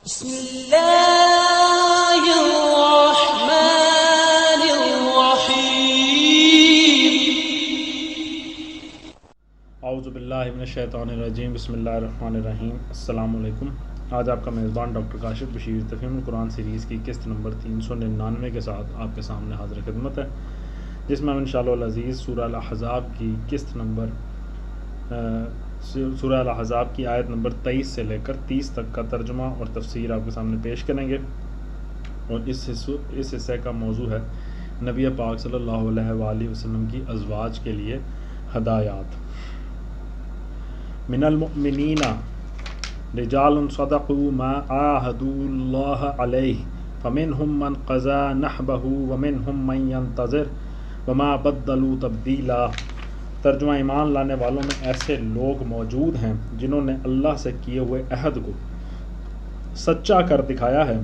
بسم اللہ الرحمن الرحیم۔ اعوذ باللہ من الشیطان الرجیم، بسم اللہ الرحمن الرحیم۔ السلام علیکم۔ آج آپ کا میزبان ڈاکٹر کاشف بشیر تفہیم القرآن سیریز کی قسط نمبر 399 کے ساتھ آپ کے سامنے حاضر خدمت ہے، جس میں ہم انشاءاللہ العزیز سورہ الاحزاب کی قسط نمبر سورہ الاحزاب کی آیت نمبر 23 سے لے کر 30 تک کا ترجمہ اور تفسیر آپ کے سامنے پیش کریں گے، اور اس حصے کا موضوع ہے نبی پاک صلی اللہ علیہ وآلہ وسلم کی ازواج کے لیے ہدایات۔ من المؤمنین رجال صدقوا ما عاهدوا اللہ علیہ فمنهم من قضى نحبه ومنهم من ينتظر وما بدلوا تبدیلا۔ ترجمہ: ایمان لانے والوں میں ایسے لوگ موجود ہیں جنہوں نے اللہ سے کیے ہوئے عہد کو سچا کر دکھایا ہے،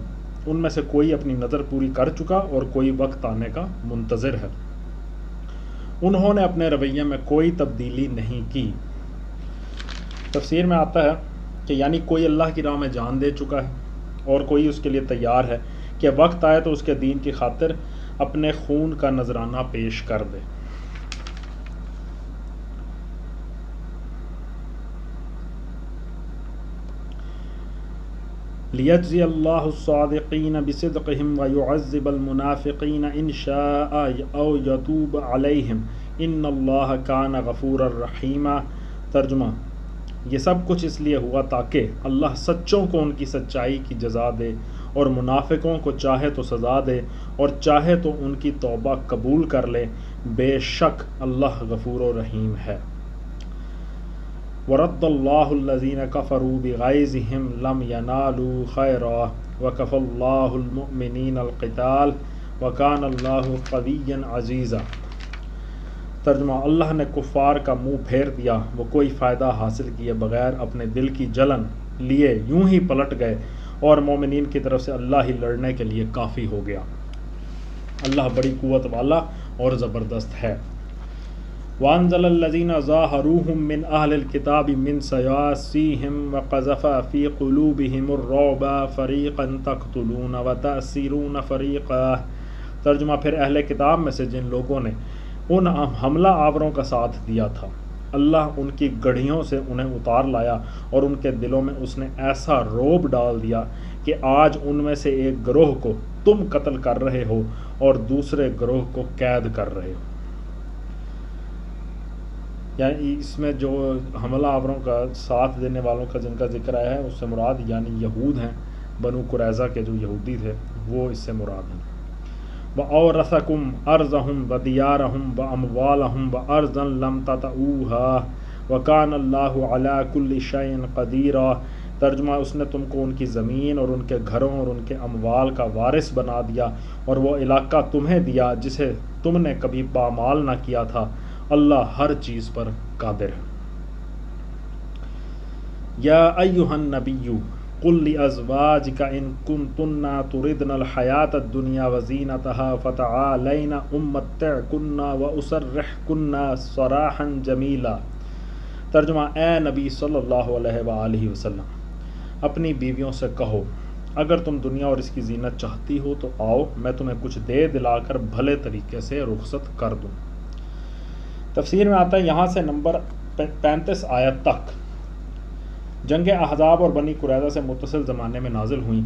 ان میں سے کوئی اپنی نظر پوری کر چکا اور کوئی وقت آنے کا منتظر ہے، انہوں نے اپنے رویے میں کوئی تبدیلی نہیں کی۔ تفسیر میں آتا ہے کہ یعنی کوئی اللہ کی راہ میں جان دے چکا ہے اور کوئی اس کے لیے تیار ہے کہ وقت آئے تو اس کے دین کی خاطر اپنے خون کا نذرانہ پیش کر دے۔ لِيَجْزِيَ اللَّهُ الصَّادِقِينَ بِصِدْقِهِمْ وَيُعَذِّبَ الْمُنَافِقِينَ إِنْ شَاءَ أَوْ يَتُوبَ عَلَيْهِمْ إِنَّ اللَّهَ كَانَ غَفُورًا رَحِيمًا۔ ترجمہ: یہ سب کچھ اس لیے ہوا تاکہ اللہ سچوں کو ان کی سچائی کی جزا دے اور منافقوں کو چاہے تو سزا دے اور چاہے تو ان کی توبہ قبول کر لے، بے شک اللہ غفور و رحیم ہے۔ وَرَدَّ اللَّهُ الَّذِينَ كَفَرُوا بِغَيْظِهِمْ لَمْ يَنَالُوا خَيْرًا وَكَفَى اللَّهُ الْمُؤْمِنِينَ الْقِتَالَ وَكَانَ اللَّهُ قَوِيًّا عَزِيزًا۔ ترجمہ: اللہ نے کفار کا منہ پھیر دیا، وہ کوئی فائدہ حاصل کیے بغیر اپنے دل کی جلن لیے یوں ہی پلٹ گئے، اور مومنین کی طرف سے اللہ ہی لڑنے کے لیے کافی ہو گیا۔ اللہ بڑی قوت والا اور زبردست ہے۔ وَأَنزَلَ الَّذِينَ ظَاهَرُوهُم مِّنْ أَهْلِ الْكِتَابِ مِنْ سَيَاسِيهِمْ وَقَذَفَ فِي قُلُوبِهِمُ الرُّعْبَ فَرِيقًا تَقْتُلُونَ وَتَأْسِرُونَ فَرِيقًا۔ ترجمہ: پھر اہل کتاب میں سے جن لوگوں نے ان حملہ آوروں کا ساتھ دیا تھا، اللہ ان کی گڑھیوں سے انہیں اتار لایا اور ان کے دلوں میں اس نے ایسا رعب ڈال دیا کہ آج ان میں سے ایک گروہ کو تم قتل کر رہے ہو اور دوسرے گروہ کو قید کر رہے ہو۔ یعنی اس میں جو حملہ آوروں کا ساتھ دینے والوں کا جن کا ذکر آیا ہے، اس سے مراد یعنی یہود ہیں، بنو قریظہ کے جو یہودی تھے وہ اس سے مراد ہیں۔ وَأَوْرَثَكُمْ أَرْضَهُمْ وَدِيَارَهُمْ وَأَمْوَالَهُمْ وَأَرْضًا لَمْ تَطَئُوهَا وَكَانَ اللَّهُ عَلَى كُلِّ شَيْءٍ قَدِيرًا۔ ترجمہ: اس نے تم کو ان کی زمین اور ان کے گھروں اور ان کے اموال کا وارث بنا دیا اور وہ علاقہ تمہیں دیا جسے تم نے کبھی پامال نہ کیا تھا، اللہ ہر چیز پر قادر ہے۔ یا ایھا النبی قل لأزواجک ان کنتن تردن الحیاۃ الدنیا وزینتها فتعالین امتعکن واسرحکن سراحا جمیلا۔ ترجمہ: اے نبی صلی اللہ علیہ وآلہ وسلم، اپنی بیویوں سے کہو اگر تم دنیا اور اس کی زینت چاہتی ہو تو آؤ، میں تمہیں کچھ دے دلا کر بھلے طریقے سے رخصت کر دوں۔ تفسیر میں آتا ہے یہاں سے نمبر 35 آیت تک جنگ احزاب اور بنی قریظہ سے متصل زمانے میں نازل ہوئیں۔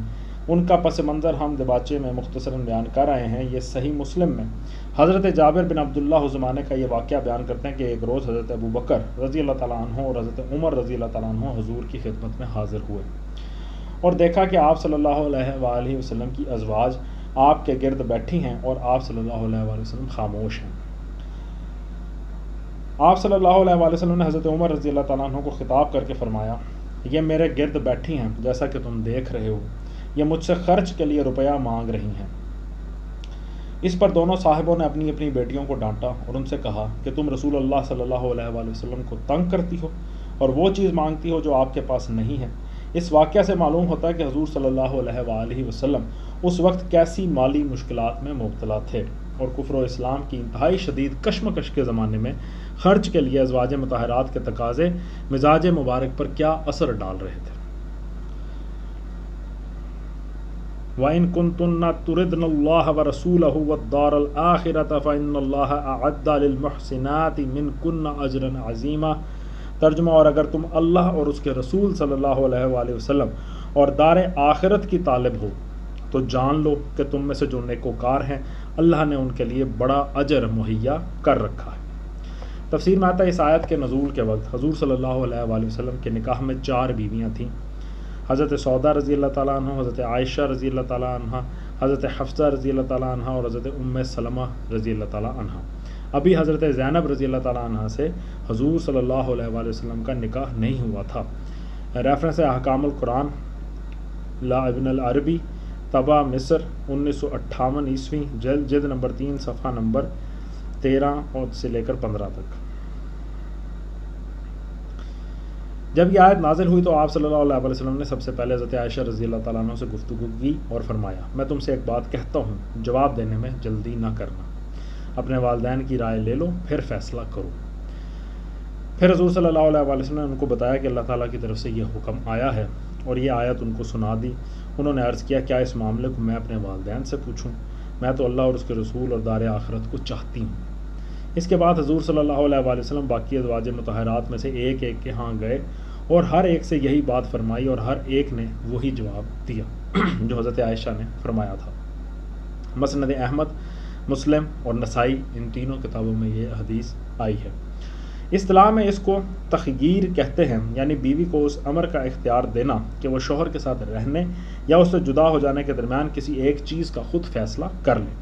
ان کا پس منظر ہم دباچے میں مختصراً بیان کر رہے ہیں۔ یہ صحیح مسلم میں حضرت جابر بن عبداللہ اس زمانے کا یہ واقعہ بیان کرتے ہیں کہ ایک روز حضرت ابو بکر رضی اللہ تعالیٰ عنہ اور حضرت عمر رضی اللہ تعالیٰ عنہ حضور کی خدمت میں حاضر ہوئے اور دیکھا کہ آپ صلی اللہ علیہ وآلہ وسلم کی ازواج آپ کے گرد بیٹھی ہیں اور آپ صلی اللہ علیہ وآلہ وسلم خاموش ہیں۔ آپ صلی اللہ علیہ وآلہ وسلم نے حضرت عمر رضی اللہ تعالیٰ عنہ کو خطاب کر کے فرمایا، یہ میرے گرد بیٹھی ہیں جیسا کہ تم دیکھ رہے ہو، یہ مجھ سے خرچ کے لیے روپیہ مانگ رہی ہیں۔ اس پر دونوں صاحبوں نے اپنی اپنی بیٹیوں کو ڈانٹا اور ان سے کہا کہ تم رسول اللہ صلی اللہ علیہ وآلہ وسلم کو تنگ کرتی ہو اور وہ چیز مانگتی ہو جو آپ کے پاس نہیں ہے۔ اس واقعہ سے معلوم ہوتا ہے کہ حضور صلی اللہ علیہ وآلہ وسلم اس وقت کیسی مالی مشکلات میں مبتلا تھے اور کفر و اسلام کی انتہائی شدید کشمکش کے زمانے میں خرچ کے لیے ازواج مطہرات کے تقاضے مزاج مبارک پر کیا اثر ڈال رہے تھے۔ وَإِن كُنتُنَّ تُرِدْنَ اللَّهَ وَرَسُولَهُ وَالدَّارَ الْآخِرَةَ فَإِنَّ اللَّهَ أَعَدَّ لِلْمُحْسِنَاتِ مِنكُنَّ أَجْرًا عَظِيمًا۔ ترجمہ، اور اگر تم اللہ اور اس کے رسول صلی اللہ علیہ وآلہ وسلم اور دار آخرت کی طالب ہو تو جان لو کہ تم میں سے جو نیکوکار ہیں اللہ نے ان کے لیے بڑا اجر مہیا کر رکھا ہے۔ تفسیر میں آتا ہے اس آیت کے نزول کے وقت حضور صلی اللہ علیہ وآلہ وسلم کے نکاح میں 4 بیویاں تھیں، حضرت سودا رضی اللہ تعالیٰ عنہ، حضرت عائشہ رضی اللہ تعالیٰ عنہ، حضرت حفصہ رضی اللہ تعالیٰ عنہ اور حضرت ام سلمہ رضی اللہ تعالیٰ عنہ۔ ابھی حضرت زینب رضی اللہ تعالیٰ عنہ سے حضور صلی اللہ علیہ وآلہ وسلم کا نکاح نہیں ہوا تھا۔ ریفرنس ہے احکام القرآن لا ابن العربی، طبع مصر، 1958 عیسوی، جلد نمبر 3، صفحہ نمبر 13 اور سے لے کر 15 تک۔ جب یہ آیت نازل ہوئی تو آپ صلی اللہ علیہ وسلم نے سب سے پہلے حضرت عائشہ رضی اللہ تعالیٰ عنہ سے گفتگو کی اور فرمایا، میں تم سے ایک بات کہتا ہوں، جواب دینے میں جلدی نہ کرنا، اپنے والدین کی رائے لے لو پھر فیصلہ کرو۔ پھر حضور صلی اللہ علیہ وسلم نے ان کو بتایا کہ اللہ تعالیٰ کی طرف سے یہ حکم آیا ہے اور یہ آیت ان کو سنا دی۔ انہوں نے عرض کیا، کیا اس معاملے کو میں اپنے والدین سے پوچھوں؟ میں تو اللہ اور اس کے رسول اور دار آخرت کو چاہتی ہوں۔ اس کے بعد حضور صلی اللہ علیہ وآلہ وسلم باقی ازواج مطہرات میں سے ایک ایک کے ہاں گئے اور ہر ایک سے یہی بات فرمائی اور ہر ایک نے وہی جواب دیا جو حضرت عائشہ نے فرمایا تھا۔ مسند احمد، مسلم اور نسائی، ان تینوں کتابوں میں یہ حدیث آئی ہے۔ اصطلاح میں اس کو تخییر کہتے ہیں، یعنی بیوی کو اس امر کا اختیار دینا کہ وہ شوہر کے ساتھ رہنے یا اس سے جدا ہو جانے کے درمیان کسی ایک چیز کا خود فیصلہ کر لے۔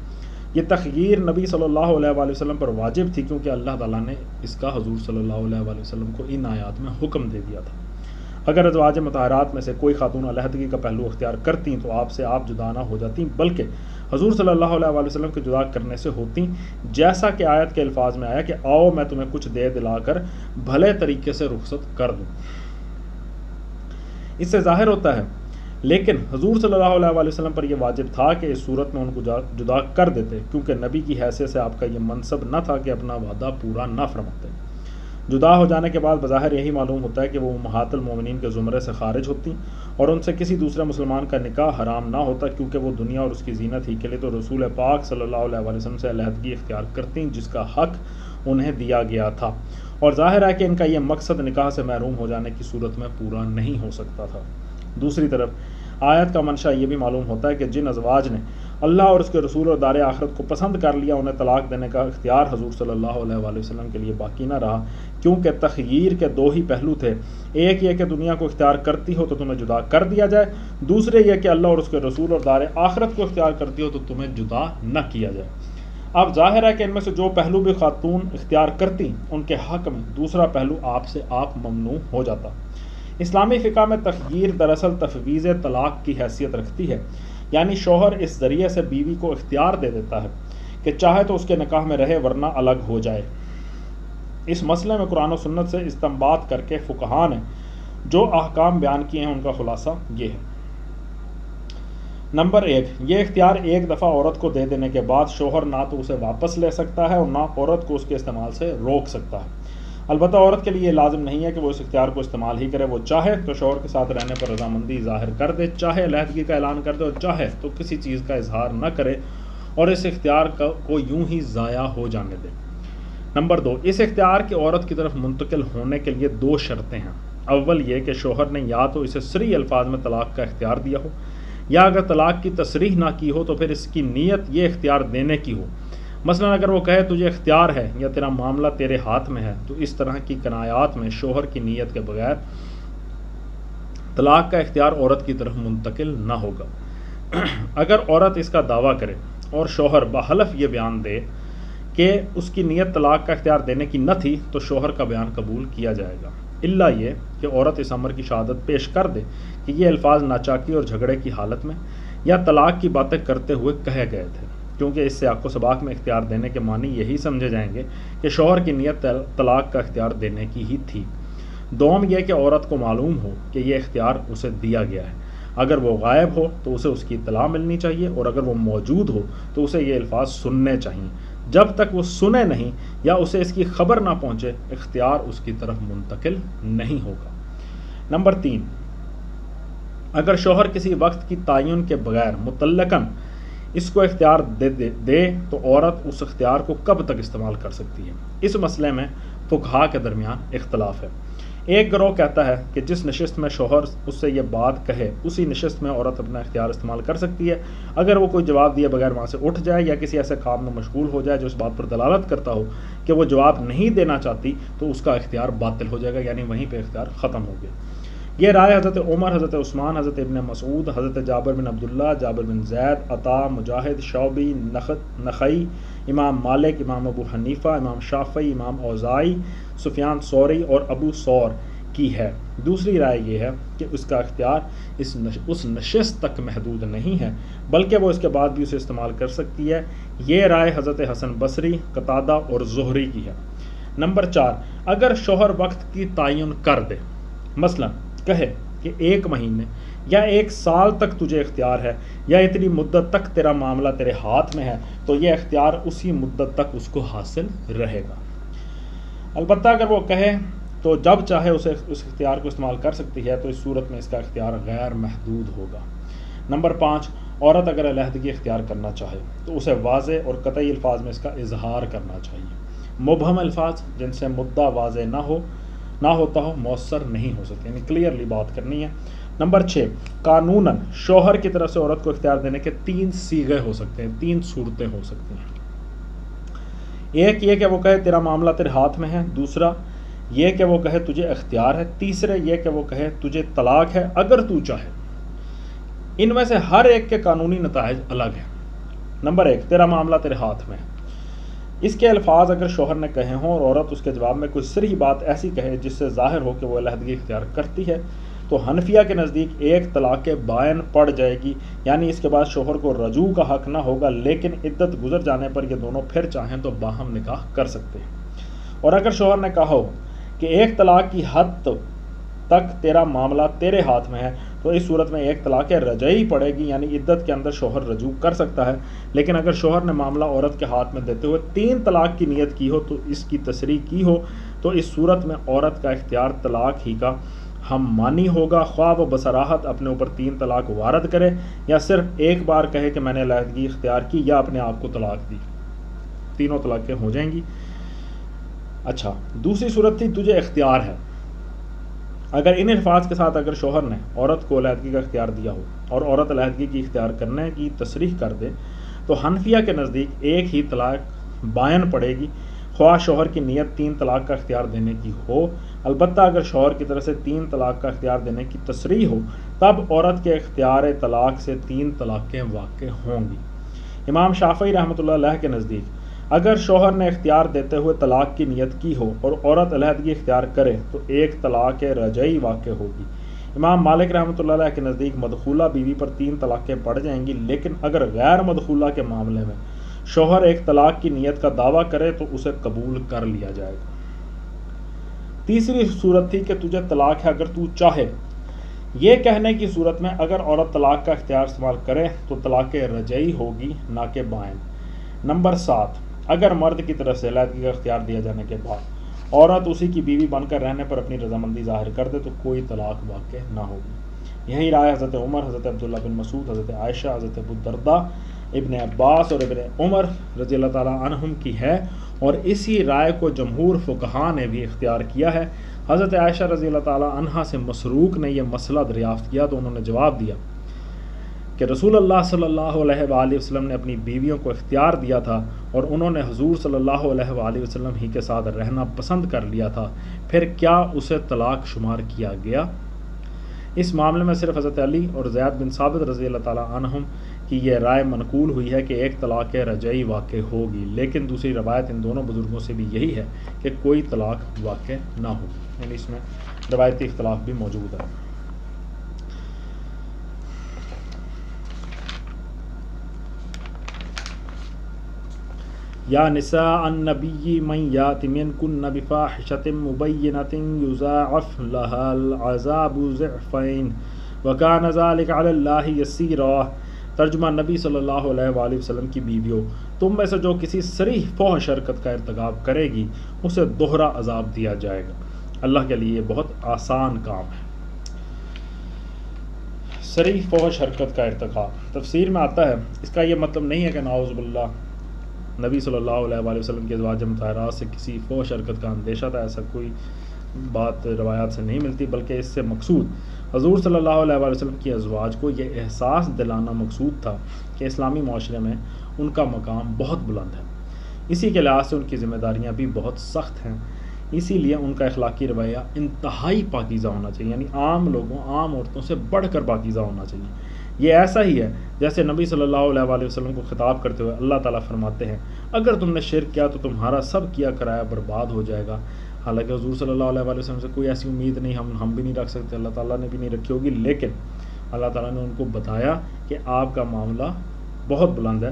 یہ تخییر نبی صلی اللہ علیہ وآلہ وسلم پر واجب تھی کیونکہ اللہ تعالیٰ نے اس کا حضور صلی اللہ علیہ وآلہ وسلم کو ان آیات میں حکم دے دیا تھا۔ اگر ازواج مطہرات میں سے کوئی خاتون علیحدگی کا پہلو اختیار کرتی تو آپ سے آپ جدا نہ ہو جاتی، بلکہ حضور صلی اللہ علیہ وآلہ وسلم کے جدا کرنے سے ہوتی، جیسا کہ آیت کے الفاظ میں آیا کہ آؤ میں تمہیں کچھ دے دلا کر بھلے طریقے سے رخصت کر دوں۔ اس سے ظاہر ہوتا ہے لیکن حضور صلی اللہ علیہ وآلہ وسلم پر یہ واجب تھا کہ اس صورت میں ان کو جدا کر دیتے، کیونکہ نبی کی حیثیت سے آپ کا یہ منصب نہ تھا کہ اپنا وعدہ پورا نہ فرماتے۔ جدا ہو جانے کے بعد بظاہر یہی معلوم ہوتا ہے کہ وہ امہات المومنین کے زمرے سے خارج ہوتی اور ان سے کسی دوسرے مسلمان کا نکاح حرام نہ ہوتا، کیونکہ وہ دنیا اور اس کی زینت ہی کے لیے تو رسول پاک صلی اللہ علیہ وآلہ وسلم سے علیحدگی اختیار کرتی جس کا حق انہیں دیا گیا تھا، اور ظاہر ہے کہ ان کا یہ مقصد نکاح سے محروم ہو جانے کی صورت میں پورا نہیں ہو سکتا تھا۔ دوسری طرف آیت کا منشا یہ بھی معلوم ہوتا ہے کہ جن ازواج نے اللہ اور اس کے رسول اور دار آخرت کو پسند کر لیا انہیں طلاق دینے کا اختیار حضور صلی اللہ علیہ وآلہ وسلم کے لیے باقی نہ رہا، کیونکہ تخییر کے 2 ہی پہلو تھے، ایک یہ کہ دنیا کو اختیار کرتی ہو تو تمہیں جدا کر دیا جائے، دوسرے یہ کہ اللہ اور اس کے رسول اور دار آخرت کو اختیار کرتی ہو تو تمہیں جدا نہ کیا جائے۔ اب ظاہر ہے کہ ان میں سے جو پہلو بھی خاتون اختیار کرتی ان کے حق میں دوسرا پہلو آپ سے آپ ممنوع ہو جاتا۔ اسلامی فقہ میں تخییر دراصل تفویض طلاق کی حیثیت رکھتی ہے، یعنی شوہر اس ذریعے سے بیوی کو اختیار دے دیتا ہے کہ چاہے تو اس کے نکاح میں رہے ورنہ الگ ہو جائے۔ اس مسئلے میں قرآن و سنت سے استنباط کر کے فقہاء نے جو احکام بیان کیے ہیں ان کا خلاصہ یہ ہے۔ نمبر 1، یہ اختیار ایک دفعہ عورت کو دے دینے کے بعد شوہر نہ تو اسے واپس لے سکتا ہے اور نہ عورت کو اس کے استعمال سے روک سکتا ہے۔ البتہ عورت کے لیے یہ لازم نہیں ہے کہ وہ اس اختیار کو استعمال ہی کرے، وہ چاہے تو شوہر کے ساتھ رہنے پر رضامندی ظاہر کر دے، چاہے علیحدگی کا اعلان کر دے اور چاہے تو کسی چیز کا اظہار نہ کرے اور اس اختیار کو یوں ہی ضائع ہو جانے دے۔ نمبر 2، اس اختیار کی عورت کی طرف منتقل ہونے کے لیے 2 شرطیں ہیں۔ اول یہ کہ شوہر نے یا تو اسے صریح الفاظ میں طلاق کا اختیار دیا ہو، یا اگر طلاق کی تصریح نہ کی ہو تو پھر اس کی نیت یہ اختیار دینے کی ہو۔ مثلا اگر وہ کہے تجھے اختیار ہے یا تیرا معاملہ تیرے ہاتھ میں ہے، تو اس طرح کی کنایات میں شوہر کی نیت کے بغیر طلاق کا اختیار عورت کی طرف منتقل نہ ہوگا۔ اگر عورت اس کا دعویٰ کرے اور شوہر بحلف یہ بیان دے کہ اس کی نیت طلاق کا اختیار دینے کی نہ تھی تو شوہر کا بیان قبول کیا جائے گا، الا یہ کہ عورت اس امر کی شہادت پیش کر دے کہ یہ الفاظ ناچاکی اور جھگڑے کی حالت میں یا طلاق کی باتیں کرتے ہوئے کہے گئے تھے، کیونکہ اس سے و سباق میں اختیار دینے کے معنی یہی سمجھے جائیں گے کہ شوہر کی نیت طلاق کا اختیار دینے کی ہی تھی۔ دوم یہ کہ عورت کو معلوم ہو کہ یہ اختیار اسے دیا گیا ہے، اگر وہ غائب ہو تو اسے اس کی اطلاع ملنی چاہیے، اور اگر وہ موجود ہو تو اسے یہ الفاظ سننے چاہیے۔ جب تک وہ سنے نہیں یا اسے اس کی خبر نہ پہنچے اختیار اس کی طرف منتقل نہیں ہوگا۔ نمبر 3، اگر شوہر کسی وقت کی تعین کے بغیر مطلقاً اس کو اختیار دے تو عورت اس اختیار کو کب تک استعمال کر سکتی ہے؟ اس مسئلے میں فقہا کے درمیان اختلاف ہے۔ ایک گروہ کہتا ہے کہ جس نشست میں شوہر اس سے یہ بات کہے اسی نشست میں عورت اپنا اختیار استعمال کر سکتی ہے۔ اگر وہ کوئی جواب دیے بغیر وہاں سے اٹھ جائے یا کسی ایسے کام میں مشغول ہو جائے جو اس بات پر دلالت کرتا ہو کہ وہ جواب نہیں دینا چاہتی تو اس کا اختیار باطل ہو جائے گا، یعنی وہیں پہ اختیار ختم ہو گیا۔ یہ رائے حضرت عمر، حضرت عثمان، حضرت ابن مسعود، حضرت جابر بن عبداللہ، جابر بن زید، عطا، مجاہد، شعبی، نخعی، امام مالک، امام ابو حنیفہ، امام شافعی، امام اوزاعی، سفیان ثوری اور ابو ثور کی ہے۔ دوسری رائے یہ ہے کہ اس کا اختیار اس نشست تک محدود نہیں ہے بلکہ وہ اس کے بعد بھی اسے استعمال کر سکتی ہے۔ یہ رائے حضرت حسن بصری، قتادہ اور زہری کی ہے۔ نمبر 4، اگر شوہر وقت کی تعین کر دے، مثلا کہے کہ 1 مہینے یا 1 سال تک تجھے اختیار ہے یا اتنی مدت تک تیرا معاملہ تیرے ہاتھ میں ہے، تو یہ اختیار اسی مدت تک اس کو حاصل رہے گا۔ البتہ اگر وہ کہے تو جب چاہے اس اختیار کو استعمال کر سکتی ہے تو اس صورت میں اس کا اختیار غیر محدود ہوگا۔ نمبر 5، عورت اگر علیحدگی اختیار کرنا چاہے تو اسے واضح اور قطعی الفاظ میں اس کا اظہار کرنا چاہیے۔ مبہم الفاظ جن سے مدعا واضح نہ ہوتا ہو مؤثر نہیں ہو سکتے، یعنی کلیئرلی بات کرنی ہے۔ نمبر 6، قانوناً شوہر کی طرف سے عورت کو اختیار دینے کے 3 صیغے ہو سکتے ہیں، 3 صورتیں ہو سکتی ہیں۔ ایک یہ کہ وہ کہے تیرا معاملہ تیرے ہاتھ میں ہے، دوسرا یہ کہ وہ کہے تجھے اختیار ہے، تیسرے یہ کہ وہ کہے تجھے طلاق ہے اگر تو چاہے۔ ان میں سے ہر ایک کے قانونی نتائج الگ ہیں۔ نمبر 1، تیرا معاملہ تیرے ہاتھ میں ہے۔ اس کے الفاظ اگر شوہر نے کہے ہوں اور عورت اس کے جواب میں کوئی صریح بات ایسی کہے جس سے ظاہر ہو کہ وہ علیحدگی اختیار کرتی ہے تو حنفیہ کے نزدیک ایک طلاق بائن پڑ جائے گی، یعنی اس کے بعد شوہر کو رجوع کا حق نہ ہوگا، لیکن عدت گزر جانے پر یہ دونوں پھر چاہیں تو باہم نکاح کر سکتے ہیں۔ اور اگر شوہر نے کہا ہو کہ ایک طلاق کی حد تک تیرا معاملہ تیرے ہاتھ میں ہے تو اس صورت میں ایک طلاق رجعی پڑے گی، یعنی عدت کے اندر شوہر رجوع کر سکتا ہے۔ لیکن اگر شوہر نے معاملہ عورت کے ہاتھ میں دیتے ہوئے 3 طلاق کی نیت کی ہو تو اس کی تصریح کی ہو تو اس صورت میں عورت کا اختیار طلاق ہی کا ہم مانی ہوگا، خواہ وہ بصراحت اپنے اوپر 3 طلاق وارد کرے یا صرف ایک بار کہے کہ میں نے علیحدگی اختیار کی یا اپنے آپ کو طلاق دی، تینوں طلاقیں ہو جائیں گی۔ اچھا، دوسری صورت تھی تجھے اختیار ہے۔ اگر ان الفاظ کے ساتھ اگر شوہر نے عورت کو علیحدگی کا اختیار دیا ہو اور عورت علیحدگی کی اختیار کرنے کی تصریح کر دے تو حنفیہ کے نزدیک ایک ہی طلاق بائن پڑے گی، خواہ شوہر کی نیت 3 طلاق کا اختیار دینے کی ہو۔ البتہ اگر شوہر کی طرف سے 3 طلاق کا اختیار دینے کی تصریح ہو تب عورت کے اختیار طلاق سے 3 طلاقیں واقع ہوں گی۔ امام شافعی رحمۃ اللہ علیہ کے نزدیک اگر شوہر نے اختیار دیتے ہوئے طلاق کی نیت کی ہو اور عورت علیحدگی اختیار کرے تو ایک طلاق رجعی واقع ہوگی۔ امام مالک رحمۃ اللہ علیہ کے نزدیک مدخولہ بیوی پر 3 طلاقیں پڑ جائیں گی، لیکن اگر غیر مدخولہ کے معاملے میں شوہر ایک طلاق کی نیت کا دعویٰ کرے تو اسے قبول کر لیا جائے گا۔ تیسری صورت تھی کہ تجھے طلاق ہے اگر تو چاہے۔ یہ کہنے کی صورت میں اگر عورت طلاق کا اختیار استعمال کرے تو طلاق رجعی ہوگی نہ کہ بائن۔ نمبر 7، اگر مرد کی طرف سے علیحدگی کا اختیار دیا جانے کے بعد عورت اسی کی بیوی بن کر رہنے پر اپنی رضامندی ظاہر کر دے تو کوئی طلاق واقع نہ ہوگی۔ یہی رائے حضرت عمر، حضرت عبداللہ بن مسعود، حضرت عائشہ، حضرت ابو الدرداء، ابن عباس اور ابن عمر رضی اللہ تعالیٰ عنہم کی ہے، اور اسی رائے کو جمہور فقہاء نے بھی اختیار کیا ہے۔ حضرت عائشہ رضی اللہ تعالیٰ عنہا سے مسروق نے یہ مسئلہ دریافت کیا تو انہوں نے جواب دیا کہ رسول اللہ صلی اللہ علیہ وآلہ وسلم نے اپنی بیویوں کو اختیار دیا تھا اور انہوں نے حضور صلی اللہ علیہ وآلہ وسلم ہی کے ساتھ رہنا پسند کر لیا تھا، پھر کیا اسے طلاق شمار کیا گیا؟ اس معاملے میں صرف حضرت علی اور زید بن ثابت رضی اللہ تعالیٰ عنہم کی یہ رائے منقول ہوئی ہے کہ ایک طلاق رجعی واقع ہوگی، لیکن دوسری روایت ان دونوں بزرگوں سے بھی یہی ہے کہ کوئی طلاق واقع نہ ہوگی، یعنی اس میں روایتی اختلاف بھی موجود ہے۔ یا نساء النبی من یات منکن بفاحشۃ مبینۃ یضاعف لها العذاب ضعفین وکان ذلک علی اللہ یسیرا۔ ترجمہ، نبی صلی اللہ علیہ وآلہ وسلم کی بیویوں، تم میں سے جو کسی صریح فحش حرکت کا ارتکاب کرے گی اسے دوہرا عذاب دیا جائے گا، اللہ کے لیے یہ بہت آسان کام ہے۔ صریح فحش حرکت کا ارتکاب۔ تفسیر میں آتا ہے اس کا یہ مطلب نہیں ہے کہ نعوذ باللہ نبی صلی اللہ علیہ وآلہ وسلم کے ازواج مطہرات سے کسی فحش حرکت کا اندیشہ تھا، ایسا کوئی بات روایات سے نہیں ملتی، بلکہ اس سے مقصود حضور صلی اللہ علیہ وآلہ وسلم کی ازواج کو یہ احساس دلانا مقصود تھا کہ اسلامی معاشرے میں ان کا مقام بہت بلند ہے، اسی کے لحاظ سے ان کی ذمہ داریاں بھی بہت سخت ہیں، اسی لیے ان کا اخلاقی رویہ انتہائی پاکیزہ ہونا چاہیے، یعنی عام لوگوں عام عورتوں سے بڑھ کر پاکیزہ ہونا چاہیے۔ یہ ایسا ہی ہے جیسے نبی صلی اللہ علیہ وآلہ وسلم کو خطاب کرتے ہوئے اللہ تعالیٰ فرماتے ہیں اگر تم نے شرک کیا تو تمہارا سب کیا کرایا برباد ہو جائے گا۔ حالانکہ حضور صلی اللہ علیہ وآلہ وسلم سے کوئی ایسی امید نہیں، ہم بھی نہیں رکھ سکتے، اللہ تعالیٰ نے بھی نہیں رکھی ہوگی، لیکن اللہ تعالیٰ نے ان کو بتایا کہ آپ کا معاملہ بہت بلند ہے۔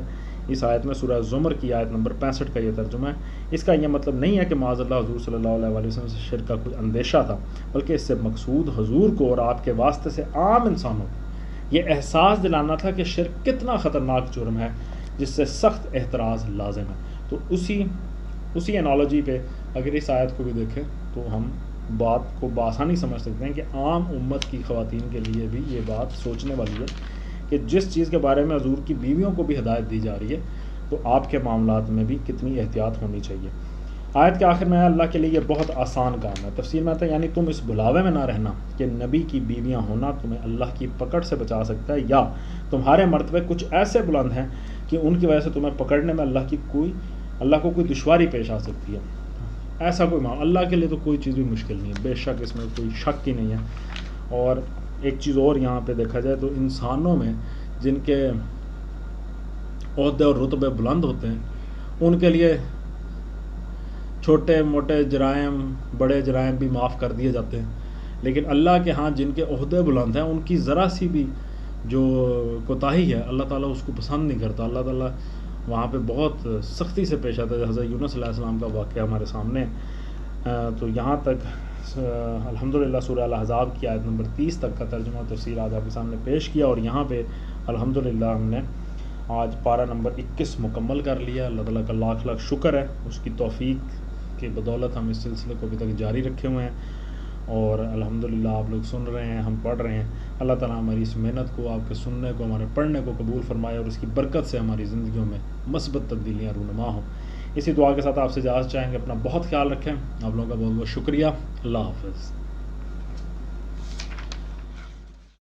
اس آیت میں سورہ زمر کی آیت نمبر 65 کا یہ ترجمہ ہے۔ اس کا یہ مطلب نہیں ہے کہ معاذ اللہ حضور صلی اللہ علیہ وآلہ وسلم سے شرک کا کوئی اندیشہ تھا، بلکہ اس سے مقصود حضور کو اور آپ کے واسطے سے عام انسانوں کو یہ احساس دلانا تھا کہ شرک کتنا خطرناک جرم ہے جس سے سخت احتراز لازم ہے۔ تو اسی انالوجی پہ اگر اس آیت کو بھی دیکھیں تو ہم بات کو بآسانی سمجھ سکتے ہیں کہ عام امت کی خواتین کے لیے بھی یہ بات سوچنے والی ہے کہ جس چیز کے بارے میں حضور کی بیویوں کو بھی ہدایت دی جا رہی ہے تو آپ کے معاملات میں بھی کتنی احتیاط ہونی چاہیے۔ آیت کے آخر میں اللہ کے لیے یہ بہت آسان کام ہے۔ تفسیر میں آتا ہے یعنی تم اس بھلاوے میں نہ رہنا کہ نبی کی بیویاں ہونا تمہیں اللہ کی پکڑ سے بچا سکتا ہے، یا تمہارے مرتبے کچھ ایسے بلند ہیں کہ ان کی وجہ سے تمہیں پکڑنے میں اللہ کو کوئی دشواری پیش آ سکتی ہے۔ ایسا کوئی اللہ کے لیے تو کوئی چیز بھی مشکل نہیں ہے، بے شک اس میں کوئی شک ہی نہیں ہے۔ اور ایک چیز اور یہاں پہ دیکھا جائے تو انسانوں میں جن کے عہدے اور رتبے بلند ہوتے ہیں ان کے لیے چھوٹے موٹے جرائم بڑے جرائم بھی معاف کر دیے جاتے ہیں، لیکن اللہ کے ہاں جن کے عہدے بلند ہیں ان کی ذرا سی بھی جو کوتاہی ہے اللہ تعالیٰ اس کو پسند نہیں کرتا۔ اللہ تعالیٰ وہاں پہ بہت سختی سے پیش آتا ہے۔ حضرت یونس علیہ السلام کا واقعہ ہمارے سامنے تو یہاں تک الحمدللہ سورہ الاحزاب کی آیت نمبر 30 تک کا ترجمہ تفسیر آج آپ کے سامنے پیش کیا، اور یہاں پہ الحمدللہ ہم نے آج پارہ نمبر 21 مکمل کر لیا۔ اللہ تعالیٰ کا لاکھ لاکھ شکر ہے، اس کی توفیق کی بدولت ہم اس سلسلے کو ابھی تک جاری رکھے ہوئے ہیں، اور الحمدللہ آپ لوگ سن رہے ہیں، ہم پڑھ رہے ہیں۔ اللہ تعالیٰ ہماری اس محنت کو، آپ کے سننے کو، ہمارے پڑھنے کو قبول فرمائے، اور اس کی برکت سے ہماری زندگیوں میں مثبت تبدیلیاں رونما ہوں۔ اسی دعا کے ساتھ آپ سے اجازت چاہیں گے، اپنا بہت خیال رکھیں۔ آپ لوگوں کا بہت بہت شکریہ۔ اللہ حافظ۔